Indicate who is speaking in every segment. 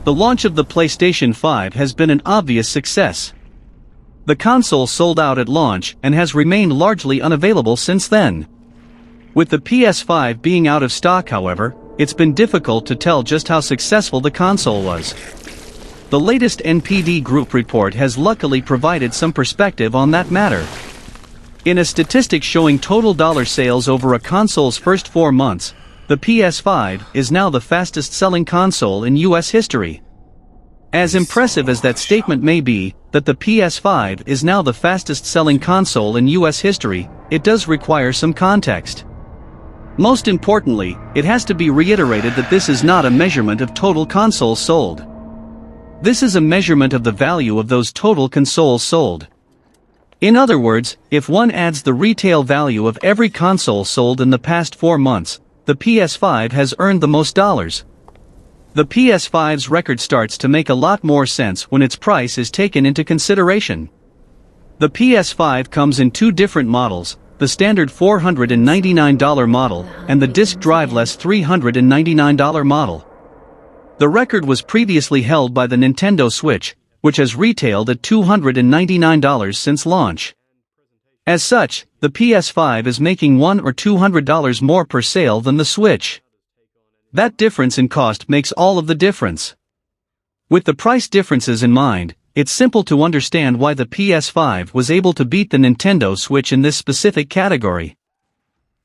Speaker 1: the launch of the PlayStation 5 has been an obvious success. The console sold out at launch and has remained largely unavailable since then. With the PS5 being out of stock, however, it's been difficult to tell just how successful the console was. The latest NPD Group report has luckily provided some perspective on that matter. In a statistic showing total dollar sales over a console's first 4 months, the PS5 is now the fastest-selling console in US history. As impressive as that statement may be, that the PS5 is now the fastest-selling console in US history, it does require some context. Most importantly, it has to be reiterated that this is not a measurement of total consoles sold. This is a measurement of the value of those total consoles sold. In other words, if one adds the retail value of every console sold in the past 4 months, the PS5 has earned the most dollars. The PS5's record starts to make a lot more sense when its price is taken into consideration. The PS5 comes in 2 different models, the standard $499 model and the disc drive-less $399 model. The record was previously held by the Nintendo Switch, which has retailed at $299 since launch. As such, the PS5 is making $100 or $200 more per sale than the Switch. That difference in cost makes all of the difference. With the price differences in mind, it's simple to understand why the PS5 was able to beat the Nintendo Switch in this specific category.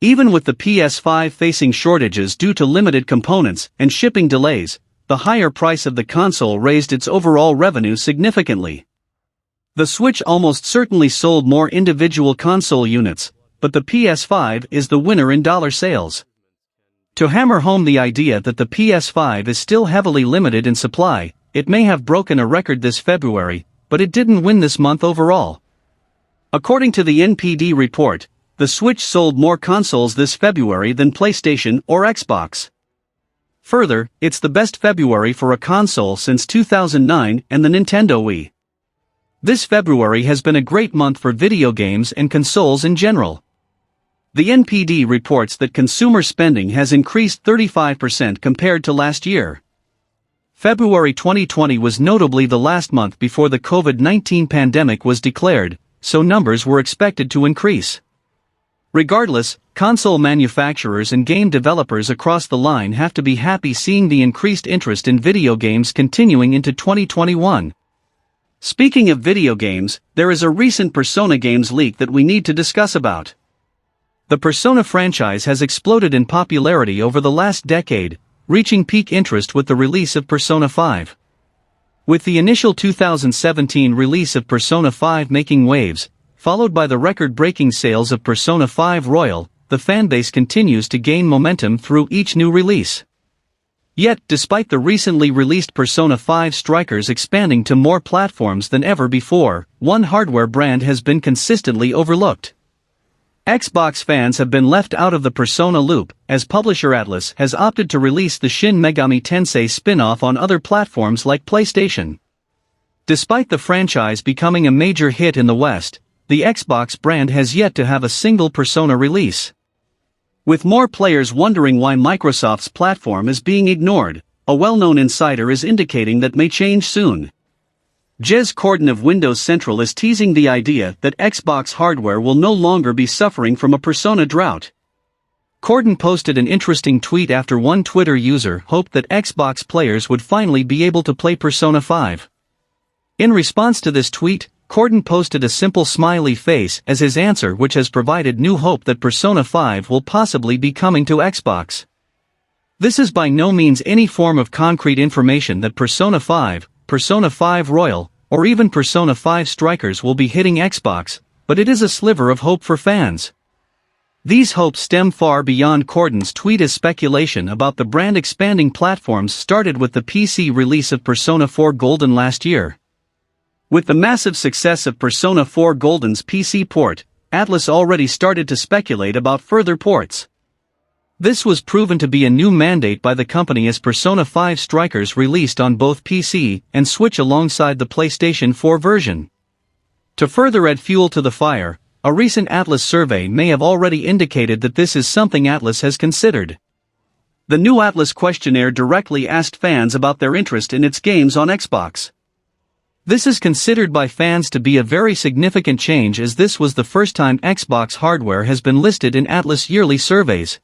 Speaker 1: Even with the PS5 facing shortages due to limited components and shipping delays, the higher price of the console raised its overall revenue significantly. The Switch almost certainly sold more individual console units, but the PS5 is the winner in dollar sales. To hammer home the idea that the PS5 is still heavily limited in supply, it may have broken a record this February, but it didn't win this month overall. According to the NPD report, the Switch sold more consoles this February than PlayStation or Xbox. Further, it's the best February for a console since 2009 and the Nintendo Wii. This February has been a great month for video games and consoles in general. The NPD reports that consumer spending has increased 35% compared to last year. February 2020 was notably the last month before the COVID-19 pandemic was declared, so numbers were expected to increase. Regardless, console manufacturers and game developers across the line have to be happy seeing the increased interest in video games continuing into 2021. Speaking of video games, there is a recent Persona games leak that we need to discuss about. The Persona franchise has exploded in popularity over the last decade, reaching peak interest with the release of Persona 5. With the initial 2017 release of Persona 5 making waves, followed by the record-breaking sales of Persona 5 Royal, the fanbase continues to gain momentum through each new release. Yet, despite the recently released Persona 5 Strikers expanding to more platforms than ever before, one hardware brand has been consistently overlooked. Xbox fans have been left out of the Persona loop, as publisher Atlus has opted to release the Shin Megami Tensei spin-off on other platforms like PlayStation. Despite the franchise becoming a major hit in the West, the Xbox brand has yet to have a single Persona release. With more players wondering why Microsoft's platform is being ignored, a well-known insider is indicating that may change soon. Jez Corden of Windows Central is teasing the idea that Xbox hardware will no longer be suffering from a Persona drought. Corden posted an interesting tweet after one Twitter user hoped that Xbox players would finally be able to play Persona 5. In response to this tweet, Corden posted a simple smiley face as his answer, which has provided new hope that Persona 5 will possibly be coming to Xbox. This is by no means any form of concrete information that Persona 5, Persona 5 Royal, or even Persona 5 Strikers will be hitting Xbox, but it is a sliver of hope for fans. These hopes stem far beyond Corden's tweet, as speculation about the brand expanding platforms started with the PC release of Persona 4 Golden last year. With the massive success of Persona 4 Golden's PC port, Atlus already started to speculate about further ports. This was proven to be a new mandate by the company as Persona 5 Strikers released on both PC and Switch alongside the PlayStation 4 version. To further add fuel to the fire, a recent Atlus survey may have already indicated that this is something Atlus has considered. The new Atlas questionnaire directly asked fans about their interest in its games on Xbox. This is considered by fans to be a very significant change, as this was the first time Xbox hardware has been listed in Atlas yearly surveys.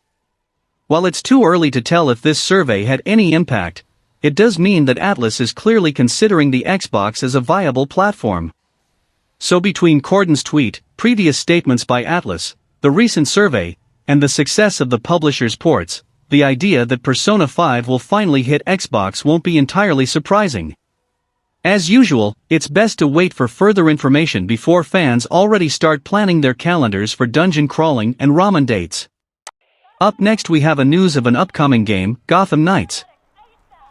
Speaker 1: While it's too early to tell if this survey had any impact, it does mean that Atlas is clearly considering the Xbox as a viable platform. So between Corden's tweet, previous statements by Atlas, the recent survey, and the success of the publisher's ports, the idea that Persona 5 will finally hit Xbox won't be entirely surprising. As usual, it's best to wait for further information before fans already start planning their calendars for dungeon crawling and ramen dates. Up next we have a news of an upcoming game, Gotham Knights.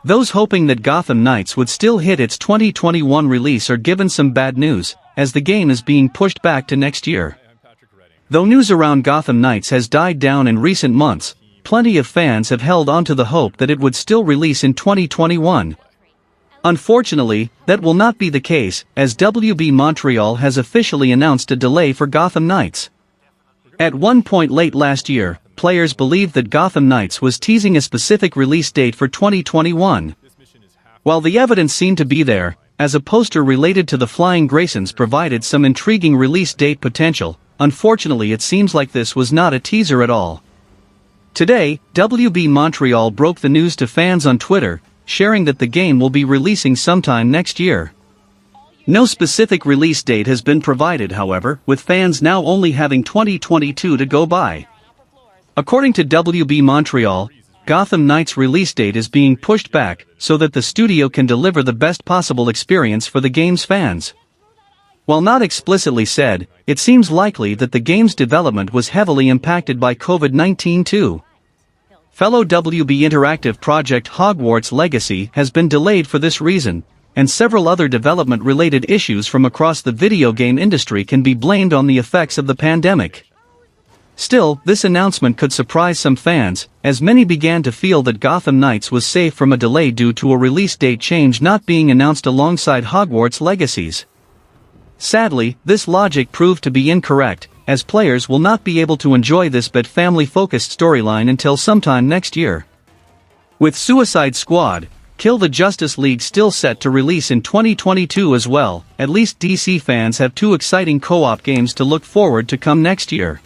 Speaker 1: Those hoping that Gotham Knights would still hit its 2021 release are given some bad news, as the game is being pushed back to next year. Though news around Gotham Knights has died down in recent months, plenty of fans have held on to the hope that it would still release in 2021. Unfortunately, that will not be the case, as WB Montreal has officially announced a delay for Gotham Knights. At one point late last year, players believed that Gotham Knights was teasing a specific release date for 2021. While the evidence seemed to be there, as a poster related to the Flying Graysons provided some intriguing release date potential, unfortunately it seems like this was not a teaser at all. Today, WB Montreal broke the news to fans on Twitter, sharing that the game will be releasing sometime next year. No specific release date has been provided, however, with fans now only having 2022 to go by. According to WB Montreal, Gotham Knights' release date is being pushed back so that the studio can deliver the best possible experience for the game's fans. While not explicitly said, it seems likely that the game's development was heavily impacted by COVID-19 too. Fellow WB Interactive project Hogwarts Legacy has been delayed for this reason, and several other development-related issues from across the video game industry can be blamed on the effects of the pandemic. Still, this announcement could surprise some fans, as many began to feel that Gotham Knights was safe from a delay due to a release date change not being announced alongside Hogwarts Legacy's. Sadly, this logic proved to be incorrect, as players will not be able to enjoy this but family-focused storyline until sometime next year. With Suicide Squad, Kill the Justice League still set to release in 2022 as well, at least DC fans have two exciting co-op games to look forward to come next year.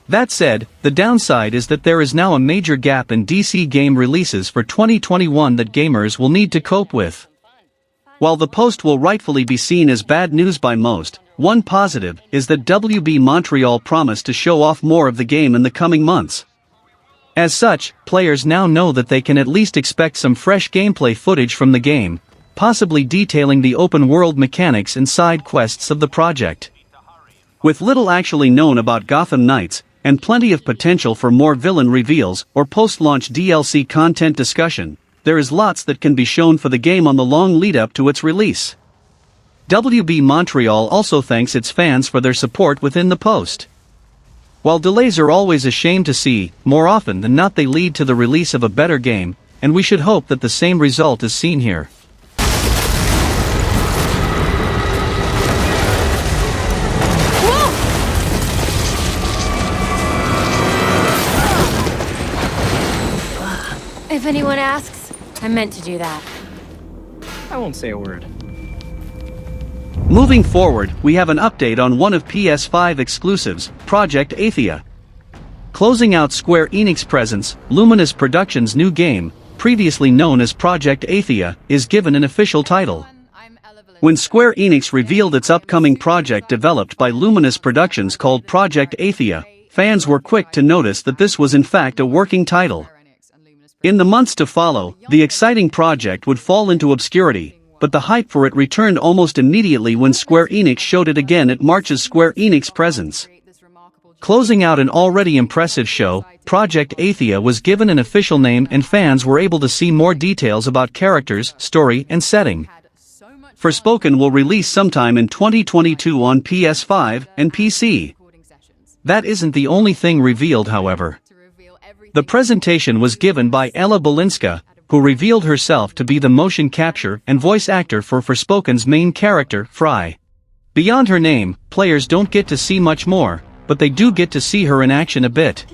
Speaker 1: That said, the downside is that there is now a major gap in DC game releases for 2021 that gamers will need to cope with. While the post will rightfully be seen as bad news by most, one positive is that WB Montreal promised to show off more of the game in the coming months. As such, players now know that they can at least expect some fresh gameplay footage from the game, possibly detailing the open-world mechanics and side quests of the project. With little actually known about Gotham Knights, and plenty of potential for more villain reveals or post-launch DLC content discussion, there is lots that can be shown for the game on the long lead-up to its release. WB Montreal also thanks its fans for their support within the post. While delays are always a shame to see, more often than not they lead to the release of a better game, and we should hope that the same result is seen here.
Speaker 2: If anyone asks, I meant to do that.
Speaker 3: I won't say a word.
Speaker 1: Moving forward, we have an update on one of PS5 exclusives, Project Athia. Closing out Square Enix presence, Luminous Productions' new game, previously known as Project Athia, is given an official title. When Square Enix revealed its upcoming project developed by Luminous Productions called Project Athia, fans were quick to notice that this was in fact a working title. In the months to follow, the exciting project would fall into obscurity, but the hype for it returned almost immediately when Square Enix showed it again at March's Square Enix Presents. Closing out an already impressive show, Project Athia was given an official name and fans were able to see more details about characters, story, and setting. Forspoken will release sometime in 2022 on PS5 and PC. That isn't the only thing revealed, however. The presentation was given by Ella Balinska, who revealed herself to be the motion capture and voice actor for Forspoken's main character, Fry. Beyond her name, players don't get to see much more, but they do get to see her in action a bit.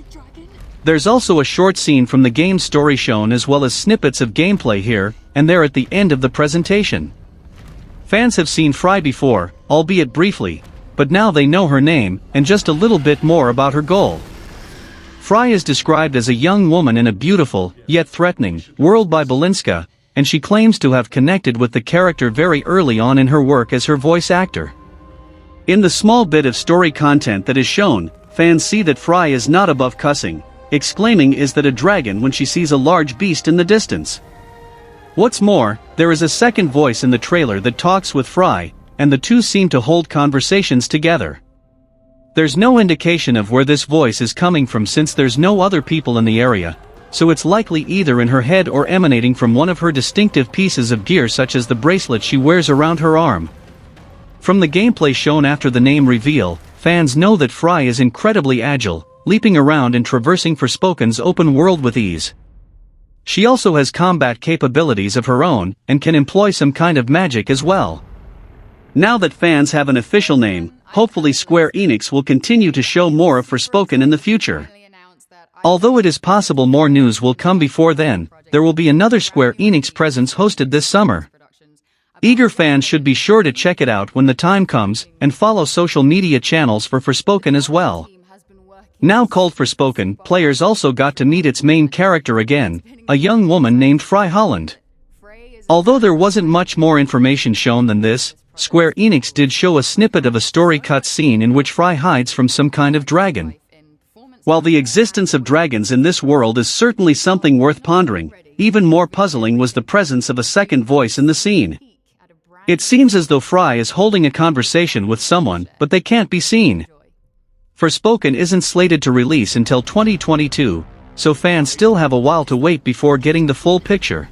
Speaker 1: There's also a short scene from the game's story shown as well as snippets of gameplay here and there at the end of the presentation. Fans have seen Fry before, albeit briefly, but now they know her name and just a little bit more about her goal. Fry is described as a young woman in a beautiful, yet threatening, world by Balinska, and she claims to have connected with the character very early on in her work as her voice actor. In the small bit of story content that is shown, fans see that Fry is not above cussing, exclaiming "Is that a dragon?" when she sees a large beast in the distance. What's more, there is a second voice in the trailer that talks with Fry, and the two seem to hold conversations together. There's no indication of where this voice is coming from since there's no other people in the area, so it's likely either in her head or emanating from one of her distinctive pieces of gear such as the bracelet she wears around her arm. From the gameplay shown after the name reveal, fans know that Fry is incredibly agile, leaping around and traversing Forspoken's open world with ease. She also has combat capabilities of her own, and can employ some kind of magic as well. Now that fans have an official name, hopefully Square Enix will continue to show more of Forspoken in the future. Although it is possible more news will come before then, there will be another Square Enix presence hosted this summer. Eager fans should be sure to check it out when the time comes, and follow social media channels for Forspoken as well. Now called Forspoken, players also got to meet its main character again, a young woman named Fry Holland. Although there wasn't much more information shown than this, Square Enix did show a snippet of a story cut scene in which Fry hides from some kind of dragon. While the existence of dragons in this world is certainly something worth pondering, even more puzzling was the presence of a second voice in the scene. It seems as though Fry is holding a conversation with someone, but they can't be seen. Forspoken isn't slated to release until 2022, so fans still have a while to wait before getting the full picture.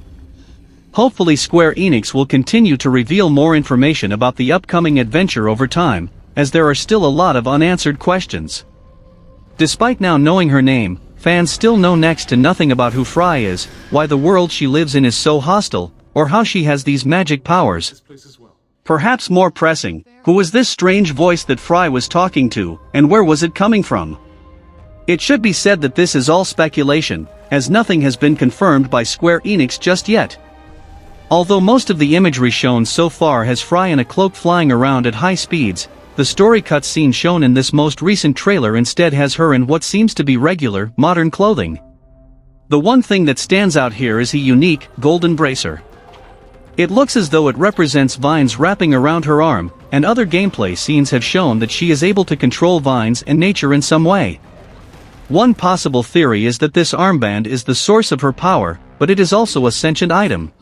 Speaker 1: Hopefully Square Enix will continue to reveal more information about the upcoming adventure over time, as there are still a lot of unanswered questions. Despite now knowing her name, fans still know next to nothing about who Fry is, why the world she lives in is so hostile, or how she has these magic powers. Perhaps more pressing, who was this strange voice that Fry was talking to, and where was it coming from? It should be said that this is all speculation, as nothing has been confirmed by Square Enix just yet. Although most of the imagery shown so far has Fry in a cloak flying around at high speeds, the story cut scene shown in this most recent trailer instead has her in what seems to be regular, modern clothing. The one thing that stands out here is her unique, golden bracer. It looks as though it represents vines wrapping around her arm, and other gameplay scenes have shown that she is able to control vines and nature in some way. One possible theory is that this armband is the source of her power, but it is also a sentient item.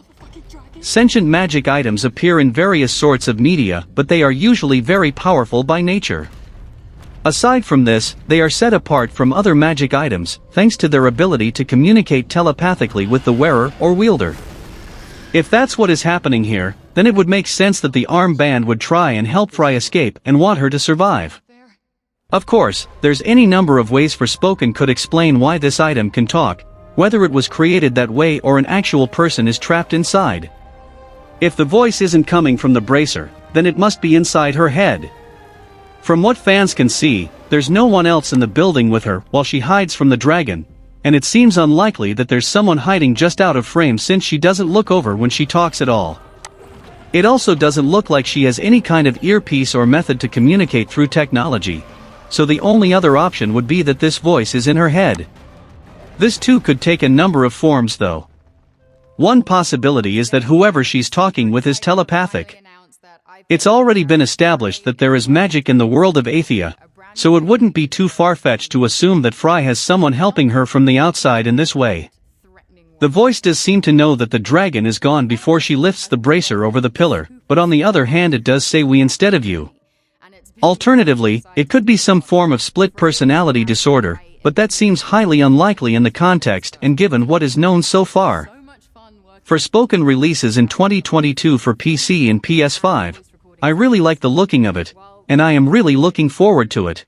Speaker 1: Sentient magic items appear in various sorts of media, but they are usually very powerful by nature. Aside from this, they are set apart from other magic items, thanks to their ability to communicate telepathically with the wearer or wielder. If that's what is happening here, then it would make sense that the armband would try and help Fry escape and want her to survive. Of course, there's any number of ways Forspoken could explain why this item can talk, whether it was created that way or an actual person is trapped inside. If the voice isn't coming from the bracer, then it must be inside her head. From what fans can see, there's no one else in the building with her while she hides from the dragon, and it seems unlikely that there's someone hiding just out of frame since she doesn't look over when she talks at all. It also doesn't look like she has any kind of earpiece or method to communicate through technology, so the only other option would be that this voice is in her head. This too could take a number of forms though. One possibility is that whoever she's talking with is telepathic. It's already been established that there is magic in the world of Athia, so it wouldn't be too far-fetched to assume that Fry has someone helping her from the outside in this way. The voice does seem to know that the dragon is gone before she lifts the bracer over the pillar, but on the other hand it does say "we" instead of "you." Alternatively, it could be some form of split personality disorder, but that seems highly unlikely in the context and given what is known so far. Forspoken releases in 2022 for PC and PS5. I really like the looking of it, and I am really looking forward to it.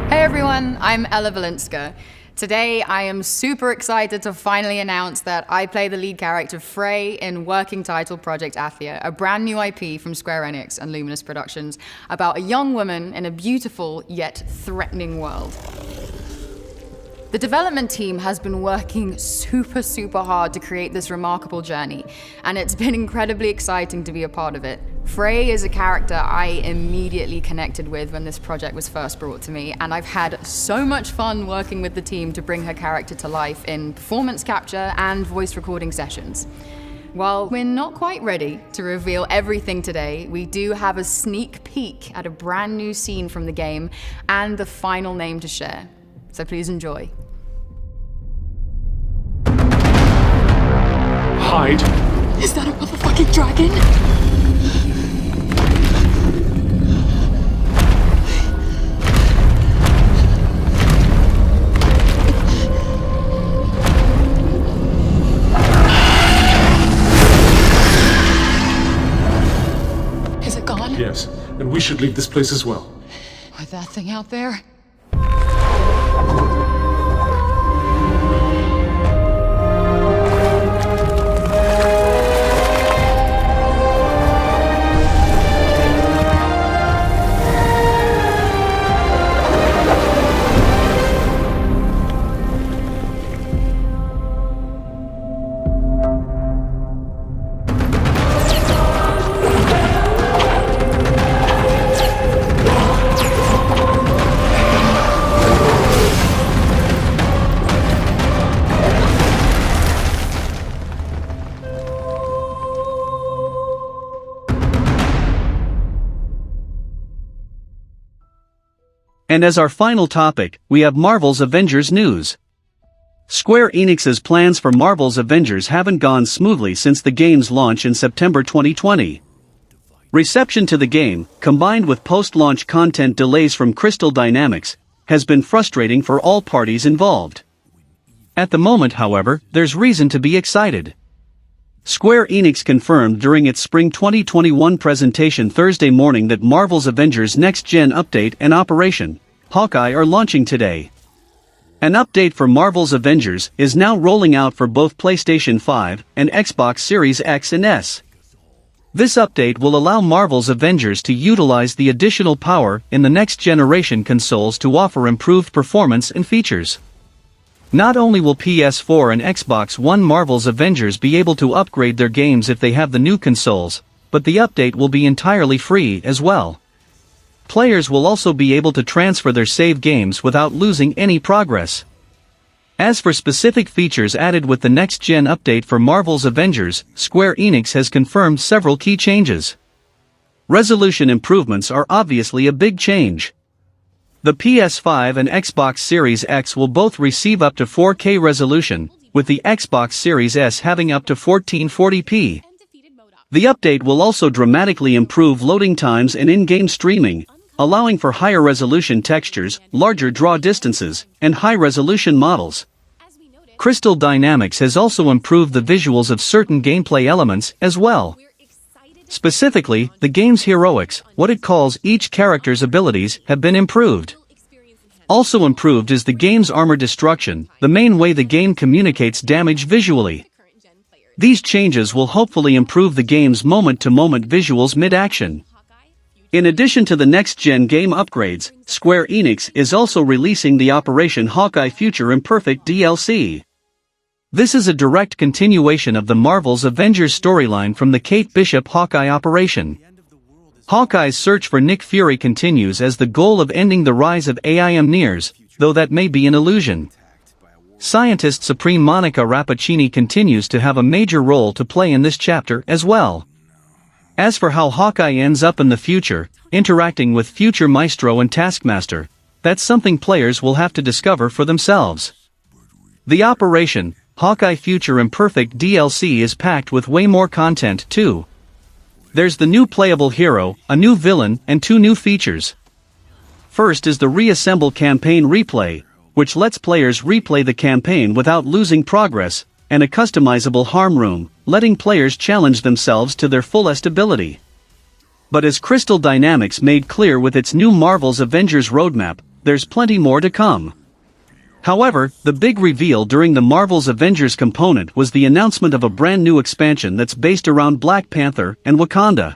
Speaker 4: Hey everyone, I'm Ella Valinska. Today, I am super excited to finally announce that I play the lead character Frey in working title Project Athia, a brand new IP from Square Enix and Luminous Productions about a young woman in a beautiful yet threatening world. The development team has been working super hard to create this remarkable journey, and it's been incredibly exciting to be a part of it. Frey is a character I immediately connected with when this project was first brought to me, and I've had so much fun working with the team to bring her character to life in performance capture and voice recording sessions. While we're not quite ready to reveal everything today, we do have a sneak peek at a brand new scene from the game and the final name to share. So please enjoy.
Speaker 5: Hide.
Speaker 6: Is that a motherfucking dragon? Is it gone?
Speaker 5: Yes, and we should leave this place as well.
Speaker 6: With that thing out there?
Speaker 1: And as our final topic, we have Marvel's Avengers news. Square Enix's plans for Marvel's Avengers haven't gone smoothly since the game's launch in September 2020. Reception to the game, combined with post-launch content delays from Crystal Dynamics, has been frustrating for all parties involved. At the moment, however, there's reason to be excited. Square Enix confirmed during its Spring 2021 presentation Thursday morning that Marvel's Avengers Next-Gen update and Operation Hawkeye are launching today. An update for Marvel's Avengers is now rolling out for both PlayStation 5 and Xbox Series X and S. This update will allow Marvel's Avengers to utilize the additional power in the next-generation consoles to offer improved performance and features. Not only will PS4 and Xbox One Marvel's Avengers be able to upgrade their games if they have the new consoles, but the update will be entirely free as well. Players will also be able to transfer their save games without losing any progress. As for specific features added with the next-gen update for Marvel's Avengers, Square Enix has confirmed several key changes. Resolution improvements are obviously a big change. The PS5 and Xbox Series X will both receive up to 4K resolution, with the Xbox Series S having up to 1440p. The update will also dramatically improve loading times and in-game streaming, allowing for higher resolution textures, larger draw distances, and high-resolution models. Crystal Dynamics has also improved the visuals of certain gameplay elements as well. Specifically, the game's heroics, what it calls each character's abilities, have been improved. Also improved is the game's armor destruction, the main way the game communicates damage visually. These changes will hopefully improve the game's moment-to-moment visuals mid-action. In addition to the next-gen game upgrades, Square Enix is also releasing the Operation Hawkeye Future Imperfect DLC. This is a direct continuation of the Marvel's Avengers storyline from the Kate Bishop Hawkeye operation. Hawkeye's search for Nick Fury continues as the goal of ending the rise of AIM nears, though that may be an illusion. Scientist Supreme Monica Rappaccini continues to have a major role to play in this chapter as well. As for how Hawkeye ends up in the future, interacting with future Maestro and Taskmaster, that's something players will have to discover for themselves. The Operation Hawkeye Future Imperfect DLC is packed with way more content too. There's the new playable hero, a new villain, and 2 new features. First is the Reassemble Campaign Replay, which lets players replay the campaign without losing progress, and a customizable harm room, letting players challenge themselves to their fullest ability. But as Crystal Dynamics made clear with its new Marvel's Avengers roadmap, there's plenty more to come. However, the big reveal during the Marvel's Avengers component was the announcement of a brand new expansion that's based around Black Panther and Wakanda.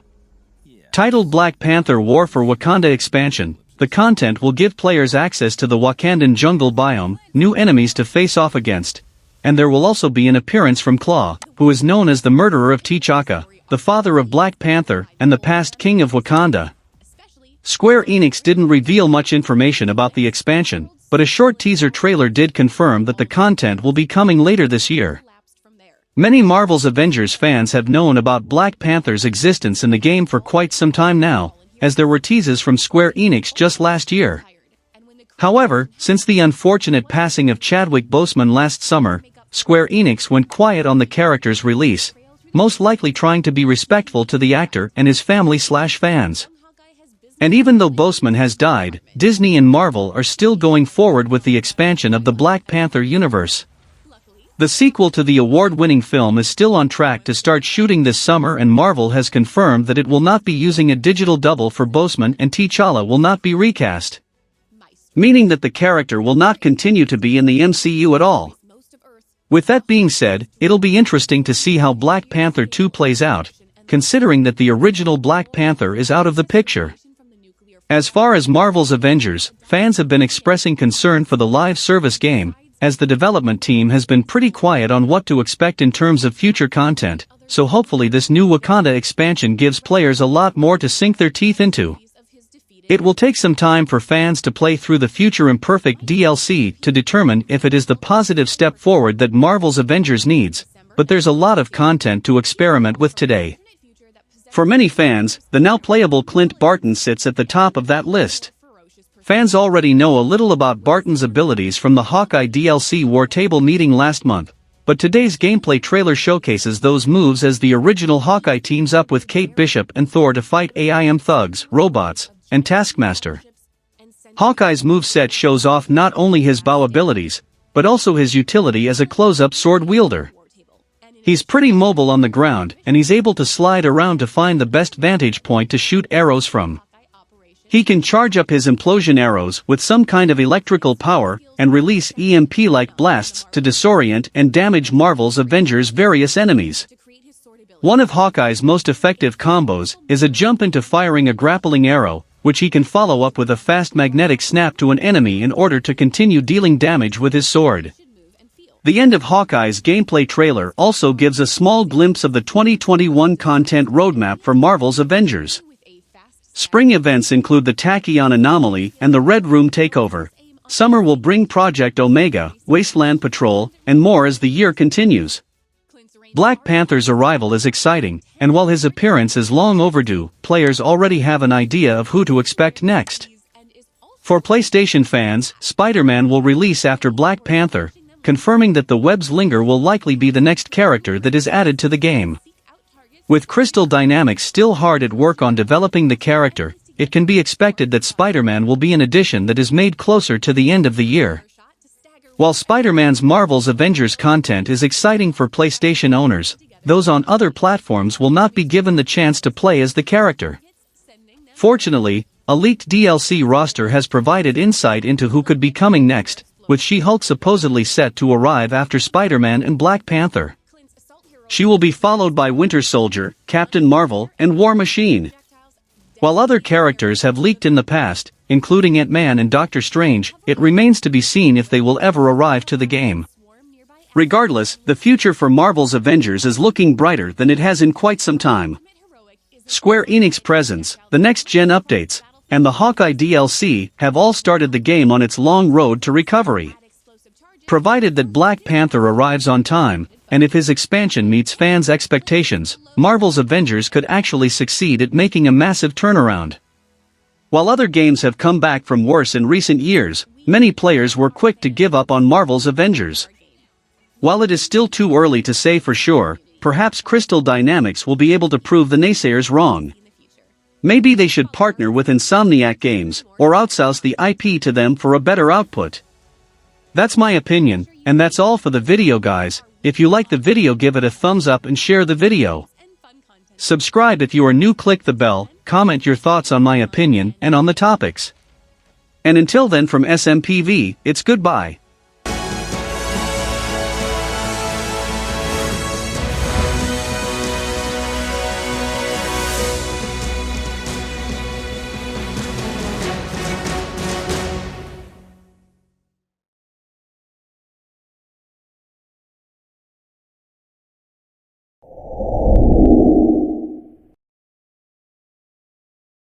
Speaker 1: Titled Black Panther War for Wakanda Expansion, the content will give players access to the Wakandan jungle biome, new enemies to face off against, and there will also be an appearance from Claw, who is known as the murderer of T'Chaka, the father of Black Panther and the past king of Wakanda. Square Enix didn't reveal much information about the expansion, but a short teaser trailer did confirm that the content will be coming later this year. Many Marvel's Avengers fans have known about Black Panther's existence in the game for quite some time now, as there were teases from Square Enix just last year. However, since the unfortunate passing of Chadwick Boseman last summer, Square Enix went quiet on the character's release, most likely trying to be respectful to the actor and his family/fans. And even though Boseman has died, Disney and Marvel are still going forward with the expansion of the Black Panther universe. The sequel to the award-winning film is still on track to start shooting this summer, and Marvel has confirmed that it will not be using a digital double for Boseman, and T'Challa will not be recast. Meaning that the character will not continue to be in the MCU at all. With that being said, it'll be interesting to see how Black Panther 2 plays out, considering that the original Black Panther is out of the picture. As far as Marvel's Avengers, fans have been expressing concern for the live service game, as the development team has been pretty quiet on what to expect in terms of future content, so hopefully this new Wakanda expansion gives players a lot more to sink their teeth into. It will take some time for fans to play through the Future Imperfect DLC to determine if it is the positive step forward that Marvel's Avengers needs, but there's a lot of content to experiment with today. For many fans, the now playable Clint Barton sits at the top of that list. Fans already know a little about Barton's abilities from the Hawkeye DLC War Table meeting last month, but today's gameplay trailer showcases those moves as the original Hawkeye teams up with Kate Bishop and Thor to fight AIM thugs, robots, and Taskmaster. Hawkeye's moveset shows off not only his bow abilities, but also his utility as a close-up sword wielder. He's pretty mobile on the ground, and he's able to slide around to find the best vantage point to shoot arrows from. He can charge up his implosion arrows with some kind of electrical power, and release EMP-like blasts to disorient and damage Marvel's Avengers' various enemies. One of Hawkeye's most effective combos is a jump into firing a grappling arrow, which he can follow up with a fast magnetic snap to an enemy in order to continue dealing damage with his sword. The end of Hawkeye's gameplay trailer also gives a small glimpse of the 2021 content roadmap for Marvel's Avengers. Spring events include the Tachyon Anomaly and the Red Room Takeover. Summer will bring Project Omega, Wasteland Patrol, and more as the year continues. Black Panther's arrival is exciting, and while his appearance is long overdue, players already have an idea of who to expect next. For PlayStation fans, Spider-Man will release after Black Panther, confirming that the Web's Linger will likely be the next character that is added to the game. With Crystal Dynamics still hard at work on developing the character, it can be expected that Spider-Man will be an addition that is made closer to the end of the year. While Spider-Man's Marvel's Avengers content is exciting for PlayStation owners, those on other platforms will not be given the chance to play as the character. Fortunately, a leaked DLC roster has provided insight into who could be coming next, with She-Hulk supposedly set to arrive after Spider-Man and Black Panther. She will be followed by Winter Soldier, Captain Marvel, and War Machine. While other characters have leaked in the past, including Ant-Man and Doctor Strange, it remains to be seen if they will ever arrive to the game. Regardless, the future for Marvel's Avengers is looking brighter than it has in quite some time. Square Enix presents, the next-gen updates, and the Hawkeye DLC have all started the game on its long road to recovery. Provided that Black Panther arrives on time, and if his expansion meets fans' expectations, Marvel's Avengers could actually succeed at making a massive turnaround. While other games have come back from worse in recent years, many players were quick to give up on Marvel's Avengers. While it is still too early to say for sure, perhaps Crystal Dynamics will be able to prove the naysayers wrong. Maybe they should partner with Insomniac Games, or outsource the IP to them for a better output. That's my opinion, and that's all for the video, guys. If you like the video, give it a thumbs up and share the video. Subscribe if you are new, click the bell, comment your thoughts on my opinion and on the topics. And until then, from SMPV, it's goodbye.